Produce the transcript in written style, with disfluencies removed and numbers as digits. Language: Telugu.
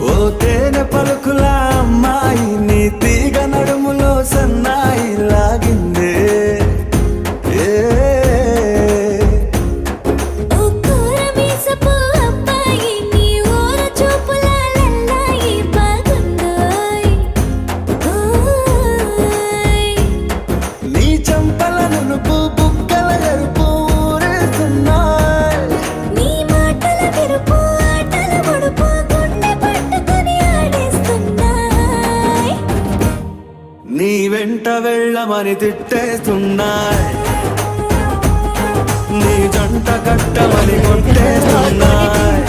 ఓ తేనె పలుకుల అమ్మాయి నీ తీగ నడుములో సన్నాయి లాగిందే నీ వెంట వెళ్ళమని తిట్టేస్తున్నాయి నీ జంట కట్టమని కొట్టేస్తున్నాయి